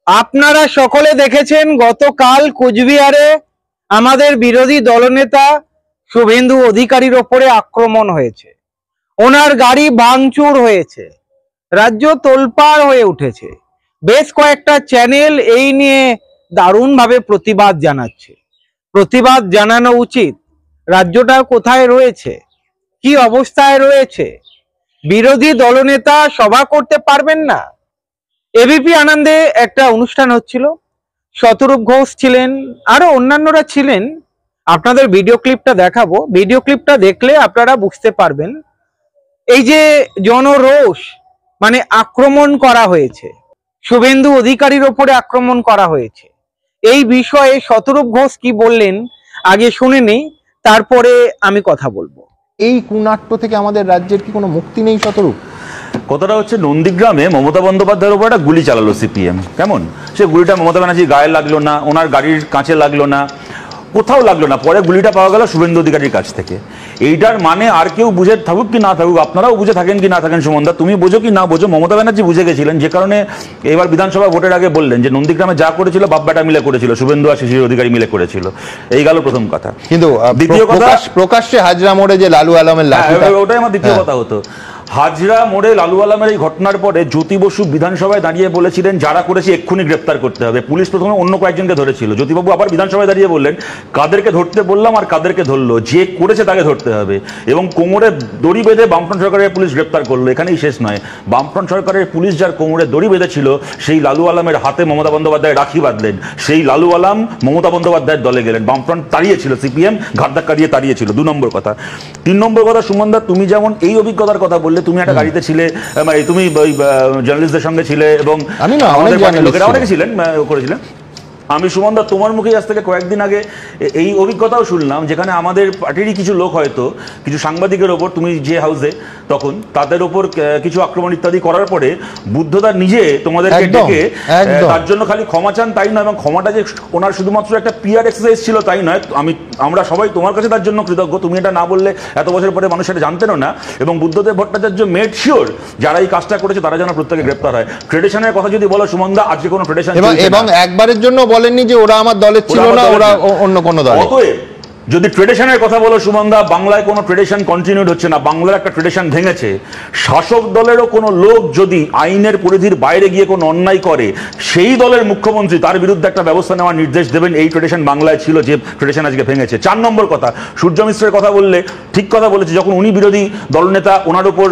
আপনারা সকলে দেখেছেন গতকাল কোচবিহারে আমাদের বিরোধী দলনেতা শুভেন্দু অধিকারীর ওপরে আক্রমণ হয়েছে, ওনার গাড়ি ভাঙচুর হয়েছে, রাজ্য তোলপাড় হয়ে উঠেছে। বেশ কয়েকটা চ্যানেল এই নিয়ে দারুণভাবে প্রতিবাদ জানাচ্ছে। প্রতিবাদ জানানো উচিত। রাজ্যটা কোথায় রয়েছে, কি অবস্থায় রয়েছে? বিরোধী দলনেতা সভা করতে পারবেন না। এবিপি আনন্দে একটা অনুষ্ঠান হচ্ছিল, শতরূপ ঘোষ ছিলেন, আরো অন্যান্যরা ছিলেন। আপনাদের ভিডিও ক্লিপটা দেখাবো, ভিডিও ক্লিপটা দেখলে আপনারা বুঝতে পারবেন এই যে জনরোষ, মানে আক্রমণ করা হয়েছে, শুভেন্দু অধিকারীর ওপরে আক্রমণ করা হয়েছে। এই বিষয়ে শতরূপ ঘোষ কি বললেন আগে শুনে নেই, তারপরে আমি কথা বলবো। এই কুনাট্য থেকে আমাদের রাজ্যের কি কোনো মুক্তি নেই শতরূপ? কথাটা হচ্ছে নন্দীগ্রামে মমতা বন্দ্যোপাধ্যায়ের উপর একটা গুলি চালালো সিপিএম। কেমন? সে গুলিটা মমতা ব্যানার্জির গায়ে লাগলো না, ওনার গাড়ির কাঁচে লাগলো না, কোথাও লাগলো না। পরে গুলিটা পাওয়া গেল শুভেন্দু অধিকারীর কাছ থেকে। এইটার মানে আর কেউ বুঝে থাকুক কি না থাকুক, আপনারাও বুঝে থাকেন কি না থাকেন, সুমনদা তুমি বোঝো কি না বোঝো, মমতা ব্যানার্জি বুঝে গেছিলেন, যে কারণে এবার বিধানসভা ভোটের আগে বললেন যে নন্দীগ্রামে যা করেছিল বাপ বেটা মিলে করেছিল, শুভেন্দু আর শিশির অধিকারী মিলে করেছিল। এই গেল প্রথম কথা। কিন্তু দ্বিতীয় কথা, প্রকাশ্যে হাজরা মোড়ে যে লালু আলমের লাঠিটা, ওটাই আমার দ্বিতীয় কথা হতো। হাজরা মোড়ে লালু আলমের এই ঘটনার পরে জ্যোতি বসু বিধানসভায় দাঁড়িয়ে বলেছিলেন যারা করেছে এক্ষুনি গ্রেপ্তার করতে হবে। পুলিশ প্রথমে অন্য কয়েকজনকে ধরেছিল, জ্যোতিবাবু আবার বিধানসভায় দাঁড়িয়ে বললেন কাদেরকে ধরতে বললাম আর কাদেরকে ধরলো, যে করেছে তাকে ধরতে হবে। এবং কোমরে দড়ি বেঁধে বামফ্রন্ট সরকারের পুলিশ গ্রেপ্তার করলো। এখানেই শেষ নয়, বামফ্রন্ট সরকারের পুলিশ যার কোমরে দড়ি বেঁধেছিল সেই লালু আলমের হাতে মমতা বন্দ্যোপাধ্যায় রাখি বাঁধলেন। সেই লালু আলম মমতা বন্দ্যোপাধ্যায়ের দলে গেলেন। বামফ্রন্ট তাড়িয়েছিল, সিপিএম ঘাট ধাক্কা দিয়ে তাড়িয়েছিল। 2 নম্বর কথা। 3 নম্বর কথা, সুমনদা তুমি যেমন এই অভিজ্ঞতার কথা বললে, তুমি একটা গাড়িতে ছিলে, তুমি ওই জার্নালিস্টদের সঙ্গে ছিলে এবং লোকেরা অনেকে ছিলেন করেছিলেন। আমি সুমনদা তোমার মুখে আজ থেকে কয়েকদিন আগে এই অভিজ্ঞতাও শুনলাম, যেখানে আমাদের পার্টিরই কিছু লোক হয়তো কিছু সাংবাদিকের ওপর, তুমি যে হাউসে তখন, তাদের ওপর কিছু আক্রমণ ইত্যাদি করার পরে বুদ্ধদা নিজে তোমাদেরকে ডেকে তার জন্য খালি ক্ষমা চান তাই নয়, এবং ক্ষমাটা যে ওনার শুধুমাত্র একটা পিআর এক্সারসাইজ ছিল তাই নয়, আমরা সবাই তোমার কাছে তার জন্য কৃতজ্ঞ। তুমি এটা না বললে এত বছর পরে মানুষ এটা জানতেনও না। এবং বুদ্ধদেব ভট্টাচার্য মেড শিওর যারা এই কাজটা করেছে তারা যেন প্রত্যেকে গ্রেপ্তার হয়। ট্রেডিশনের কথা যদি বলো সুমনদা, আজকে কোনো ট্রেডিশন এবং একবারের জন্য বলেননি যে ওরা আমার দলের ছিল না, ওরা অন্য কোনো দল। অতএব যদি ট্রেডিশনের কথা বলো সুমনদা, বাংলায় কোনো ট্রেডিশন কন্টিনিউড হচ্ছে না, বাংলার একটা ট্রেডিশন ভেঙেছে। শাসক দলেরও কোনো লোক যদি আইনের পরিধির বাইরে গিয়ে কোনো অন্যায় করে, সেই দলের মুখ্যমন্ত্রী তার বিরুদ্ধে একটা ব্যবস্থা নেওয়ার নির্দেশ দেবেন। এই ট্রেডিশন বাংলায় ছিল, যে ট্রেডিশন আজকে ভেঙেছে। 4 নম্বর কথা, সূর্য মিশ্রের কথা বললে ঠিক কথা বলেছে। যখন উনি বিরোধী দলনেতা, ওনার উপর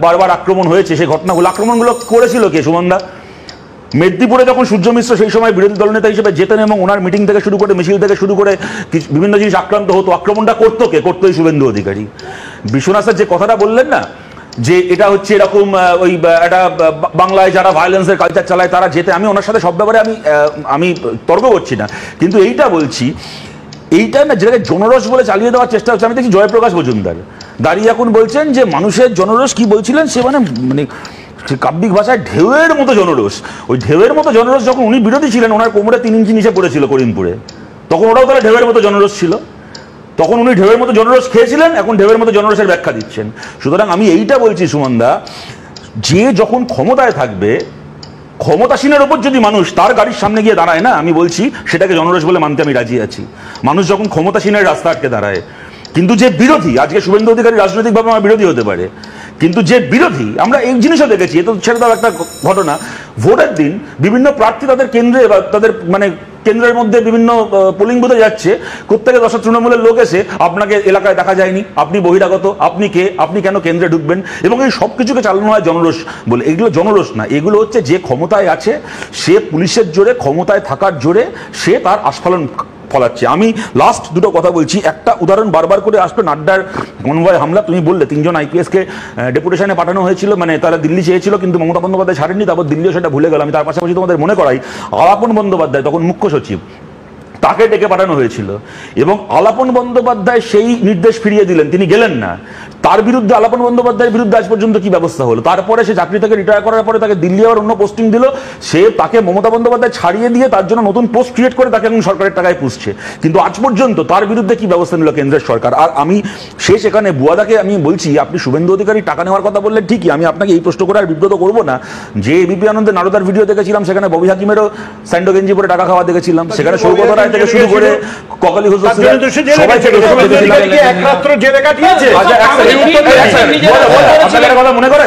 বারবার আক্রমণ হয়েছে, সেই আক্রমণগুলো করেছিল কে সুমনদা? মেদিনীপুরে যখন সূর্য মিশ্র সেই সময় বিরোধী দলনেতা হিসেবে যেতেন এবং ওনার মিটিং থেকে শুরু করে মিছিল থেকে শুরু করে বিভিন্ন জিনিস আক্রান্ত হতো, আক্রমণটা করতো কে? করতোই শুভেন্দু অধিকারী। বিশ্বনাথের যে কথাটা বললেন না, যে এটা হচ্ছে এরকম ওই একটা বাংলায় যারা ভায়োলেন্সের কালচার চালায় তারা যেতে, আমি ওনার সাথে সব ব্যাপারে আমি তর্ক করছি না, কিন্তু এইটা বলছি, এইটা না যেটাকে জনরস বলে চালিয়ে দেওয়ার চেষ্টা হচ্ছে। আমি দেখছি জয়প্রকাশ মজুমদার দাঁড়িয়ে এখন বলছেন যে মানুষের জনরস কি বলছিলেন, সে মানে কাব্যিক ভাষায় ঢেউয়ের মতো জনরোষ। ওই ঢেউয়ের মতো জনরোষ যখন উনি বিরোধী ছিলেন, ওনার কোমরে 3 ইঞ্চি নিচে পড়েছিল করিমপুরে, তখন ওটাও তাহলে ঢেউয়ের মতো জনরোষ ছিল। তখন উনি ঢেউয়ের মতো জনরোষ খেয়েছিলেন, এখন ঢেউয়ের মতো জনরোষের ব্যাখ্যা দিচ্ছেন। সুতরাং আমি এইটা বলছি সুমনদা, যে যখন ক্ষমতায় থাকবে, ক্ষমতাসীনের ওপর যদি মানুষ তার গাড়ির সামনে গিয়ে দাঁড়ায় না, আমি বলছি সেটাকে জনরোষ বলে মানতে আমি রাজি আছি। মানুষ যখন ক্ষমতাসীনের রাস্তা আটকে দাঁড়ায়। কিন্তু যে বিরোধী, আজকে শুভেন্দু অধিকারী রাজনৈতিকভাবে আমার বিরোধী হতে পারে, কিন্তু যে বিরোধী, আমরা এই জিনিসও দেখেছি, এ তো ছেড়ে দেওয়ার একটা ঘটনা, ভোটের দিন বিভিন্ন প্রার্থী তাদের কেন্দ্রে বা তাদের মানে কেন্দ্রের মধ্যে বিভিন্ন পোলিং বুথে যাচ্ছে, প্রত্যেকে 10 তৃণমূলের লোক এসে আপনাকে এলাকায় দেখা যায়নি, আপনি বহিরাগত, আপনি কে, আপনি কেন কেন্দ্রে ঢুকবেন, এবং এই সব কিছুকে চালানো হয় জনরোষ বলে। এগুলো জনরোষ না, এগুলো হচ্ছে যে ক্ষমতায় আছে সে পুলিশের জোরে, ক্ষমতায় থাকার জোরে সে তার আস্ফালন ফলাচ্ছে। আমি লাস্ট 2টো কথা বলছি। একটা উদাহরণ বারবার করে আসবে, নাড্ডার কনভয় হামলা। তুমি বললে 3 জন আইপিএসকে ডেপুটেশনে পাঠানো হয়েছিল, মানে তারা দিল্লি চেয়েছিল কিন্তু মমতা বন্দ্যোপাধ্যায় ছাড়েননি, তারপর দিল্লিও সেটা ভুলে গেল। আমি তার পাশাপাশি তোমাদের মনে করাই, আলাপন বন্দ্যোপাধ্যায় তখন মুখ্য সচিব, তাকে ডেকে পাঠানো হয়েছিল এবং আলাপন বন্দ্যোপাধ্যায় সেই নির্দেশ ফিরিয়ে দিলেন, তিনি গেলেন না। তার বিরুদ্ধে আলাপন বন্দ্যোপাধ্যায়ের বিরুদ্ধে আজ পর্যন্ত কি ব্যবস্থা হলো? তারপরে সে চাকরি থেকে রিটায়ার করার পরে তাকে দিল্লি আবার অন্য পোস্টিং দিল, সে তাকে মমতা বন্দ্যোপাধ্যায় ছাড়িয়ে দিয়ে তার জন্য নতুন পোস্ট ক্রিয়েট করে তাকে এখন সরকারের টাকায় পুষছে। কিন্তু আজ পর্যন্ত তার বিরুদ্ধে কি ব্যবস্থা নিল কেন্দ্রের সরকার? আর আমি শেষ এখানে বুয়াদাকে আমি বলছি, আপনি শুভেন্দু অধিকারী টাকা নেওয়ার কথা বললেন ঠিকই, আমি আপনাকে এই প্রশ্ন করে আর বিব্রত করবো না যে এবিপি আনন্দে নারদার ভিডিও দেখেছিলাম, সেখানে ববি হাকিমেরও স্যান্ডো গেঞ্জি পরে টাকা খাওয়া দেখেছিলাম, সেখানে সৌগত রায় থেকে শুরু করে ককালি হোসেন সবাই থেকে কথা মনে করে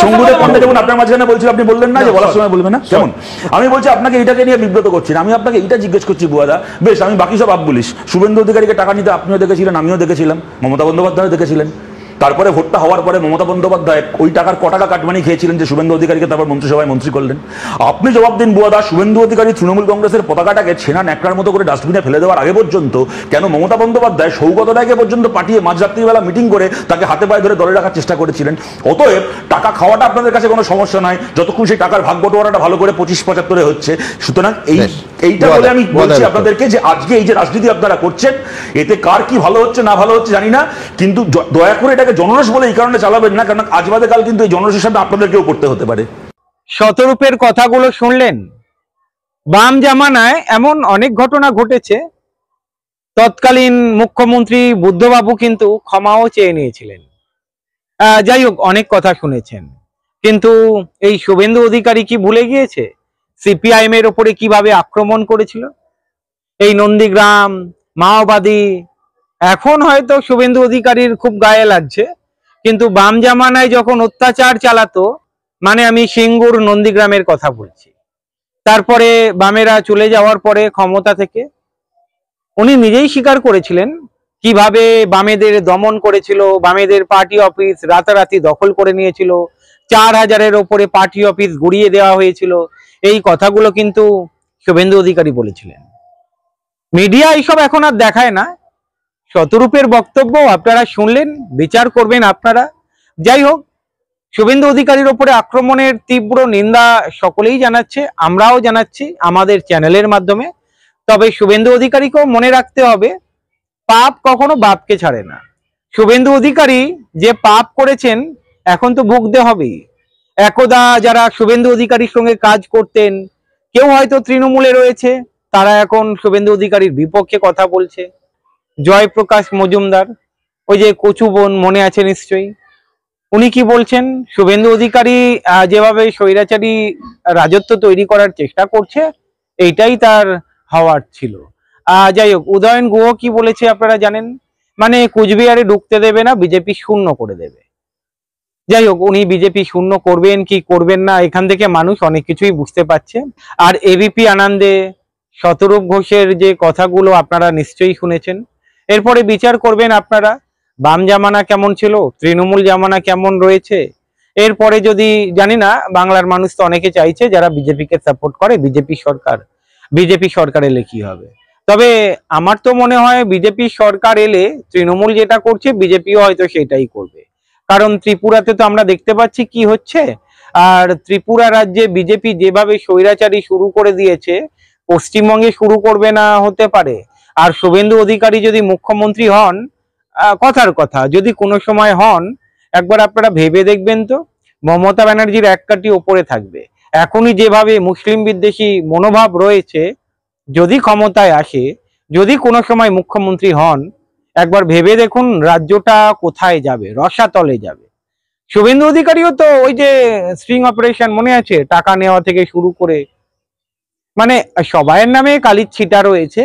সঙ্গুদের পন্ডে যেমন আপনার মাঝখানে বলছিল, আপনি বললেন না যে বলার সময় বলবেন না, কেমন? আমি বলছি আপনাকে এটাকে নিয়ে বিব্রত করছি না, আমি আপনাকে এটা জিজ্ঞেস করছি বুয়াদা, বেশ আমি বাকি সব আপ বলিস, শুভেন্দু অধিকারীকে টাকা নিতে আপনিও দেখেছিলেন, আমিও দেখেছিলাম, মমতা বন্দ্যোপাধ্যায়ও দেখেছিলেন। তারপরে ভোটটা হওয়ার পরে মমতা বন্দ্যোপাধ্যায় ওই টাকার ক টাকা কাটমানি খেয়েছিলেন যে শুভেন্দু অধিকারীকে তারপর মন্ত্রিসভায় মন্ত্রী করলেন। আপনি জবাব দিন বুয়াদা, শুভেন্দু অধিকারী তৃণমূল কংগ্রেসের পতাকাটাকে ছেনা ন্যাকড়ার মতো করে ডাস্টবিনে ফেলে দেওয়ার আগে পর্যন্ত কেন মমতা বন্দ্যোপাধ্যায় সৌগত রায়কে পর্যন্ত পাঠিয়ে মাঝরাত্রিবেলা মিটিং করে তাকে হাতে পায়ে ধরে দলে রাখার চেষ্টা করেছিলেন? অতএব টাকা খাওয়াটা আপনাদের কাছে কোনো সমস্যা নয়, যতক্ষণ সেই টাকার ভাগ বটোয়ারাটা ভালো করে 25-75 হচ্ছে। সুতরাং এইটা বলে আমি বলছি আপনাদেরকে যে আজকে এই যে রাজনীতি আপনারা করছেন, এতে কার কি ভালো হচ্ছে না ভালো হচ্ছে জানি না, কিন্তু দয়া করে এটাকে জনরস বলে এই কারণে চালাবেন না, কারণ আজ বাদে কাল কিন্তু এই জনরসের সাথে আপনাদেরকেও করতে হতে পারে। শতরূপের কথাগুলো শুনলেন। বাম জামানায় এমন অনেক ঘটনা ঘটেছে, তৎকালীন মুখ্যমন্ত্রী বুদ্ধবাবু কিন্তু ক্ষমাও চেয়ে নিয়েছিলেন। যাই হোক, অনেক কথা শুনেছেন, কিন্তু এই শুভেন্দু অধিকারী কি ভুলে গিয়েছে সিপিআইএম এর ওপরে কিভাবে আক্রমণ করেছিল? এই নন্দীগ্রাম মাওবাদী, এখন হয়তো শুভেন্দু অধিকারীর খুব গায়ে লাগছে, কিন্তু বাম জামানায় যখন অত্যাচার চালাতো, মানে আমি সিঙ্গুর নন্দীগ্রামের কথা বলছি, তারপরে বামেরা চলে যাওয়ার পরে ক্ষমতা থেকে উনি নিজেই স্বীকার করেছিলেন কিভাবে বামেদের দমন করেছিল, বামেদের পার্টি অফিস রাতারাতি দখল করে নিয়েছিল, 4000-এর ওপরে পার্টি অফিস গুড়িয়ে দেওয়া হয়েছিল। এই কথাগুলো কিন্তু শুভেন্দু অধিকারী বলেছিলেন। মিডিয়া এইসব এখন আর দেখায় না। শতরূপের বক্তব্য আপনারা শুনলেন, বিচার করবেন আপনারা। যাই হোক, শুভেন্দু অধিকারীর ওপরে আক্রমণের তীব্র নিন্দা সকলেই জানাচ্ছে, আমরাও জানাচ্ছি আমাদের চ্যানেলের মাধ্যমে। তবে শুভেন্দু অধিকারীকেও মনে রাখতে হবে, পাপ কখনো বাপকে ছাড়ে না। শুভেন্দু অধিকারী যে পাপ করেছেন এখন তো ভুগতে হবেই। একদা যারা শুভেন্দু অধিকারীর সঙ্গে কাজ করতেন, কেউ হয়তো তৃণমূলে রয়েছে, তারা এখন শুভেন্দু অধিকারীর বিপক্ষে কথা বলছে। জয়প্রকাশ মজুমদার, ওই যে কচু বোন, মনে আছে নিশ্চয়ই, উনি কি বলছেন? শুভেন্দু অধিকারী যেভাবে স্বৈরাচারী রাজত্ব তৈরি করার চেষ্টা করছে, এইটাই তার হওয়ার ছিল। যাই হোক, উদয়ন গুহ কি বলেছে আপনারা জানেন, মানে কুচবিহারে ঢুকতে দেবে না, বিজেপি শূন্য করে দেবে। যাই হোক, উনি বিজেপি শূন্য করবেন কি করবেন না, এখান থেকে মানুষ অনেক কিছুই বুঝতে পারছে। আর এবিপি আনন্দে শতরূপ ঘোষের যে কথাগুলো আপনারা নিশ্চয়ই শুনেছেন। এরপরে বিচার করবেন আপনারা, বাম জামানা কেমন ছিল, তৃণমূল জামানা কেমন রয়েছে। এরপরে যদি জানি না, বাংলার মানুষ তো অনেকে চাইছে যারা বিজেপিকে সাপোর্ট করে বিজেপি সরকার এলে কি হবে। তবে আমার তো মনে হয় বিজেপি সরকার এলে তৃণমূল যেটা করছে বিজেপিও হয়তো সেটাই করবে। কারণ ত্রিপুরাতে তো আমরা দেখতে পাচ্ছি কি হচ্ছে। আর ত্রিপুরা রাজ্যে বিজেপি যেভাবে স্বৈরাচারী শুরু করে দিয়েছে, পশ্চিমবঙ্গে শুরু করবে না হতে পারে। আর শুভেন্দু অধিকারী যদি মুখ্যমন্ত্রী হন, কথার কথা যদি কোনো সময় হন, একবার আপনারা ভেবে দেখবেন তো, মমতা ব্যানার্জির এক কাঠি ওপরে থাকবে। এখনই যেভাবে মুসলিম বিদ্বেষী মনোভাব রয়েছে, যদি ক্ষমতায় আসে, যদি কোনো সময় মুখ্যমন্ত্রী হন, একবার ভেবে দেখুন রাজ্যটা কোথায় যাবে, রসাতলে যাবে। শুভেন্দু অধিকারীও তো ওই যে স্ট্রিং অপারেশন মনে আছে, টাকা নেওয়া থেকে শুরু করে, মানে সবাইয়ের নামে কালির ছিটা রয়েছে,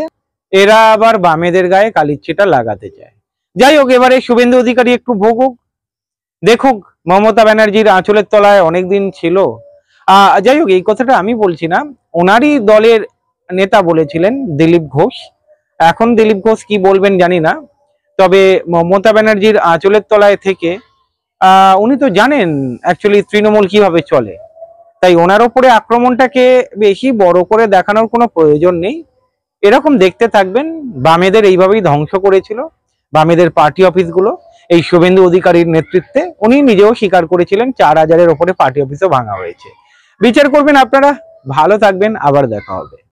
এরা আবার বামেদের গায়ে কালির ছিটা লাগাতে চায়। যাই হোক, এবারে শুভেন্দু অধিকারী একটু ভোগুক, দেখুক মমতা ব্যানার্জির আঁচলের তলায় অনেকদিন ছিল। যাই হোক, এই কথাটা আমি বলছি না, ওনারই দলের নেতা বলেছিলেন দিলীপ ঘোষ। এখন দিলীপ ঘোষ কি বলবেন জানি না, তবে মমতা ব্যানার্জির আঁচলের তলায় থেকে উনি তো জানেন অ্যাকচুয়ালি তৃণমূল কিভাবে চলে, তাই ওনার ওপরে আক্রমণটাকে বেশি বড় করে দেখানোর কোনো প্রয়োজন নেই। এরকম দেখতে থাকবেন, বামেদের এইভাবেই ধ্বংস করেছিল, বামেদের পার্টি অফিসগুলো এই শুভেন্দু অধিকারীর নেতৃত্বে। উনি নিজেও স্বীকার করেছিলেন 4000-এর ওপরে পার্টি অফিসও ভাঙা হয়েছে। বিচার করবেন আপনারা, ভালো থাকবেন, আবার দেখা হবে।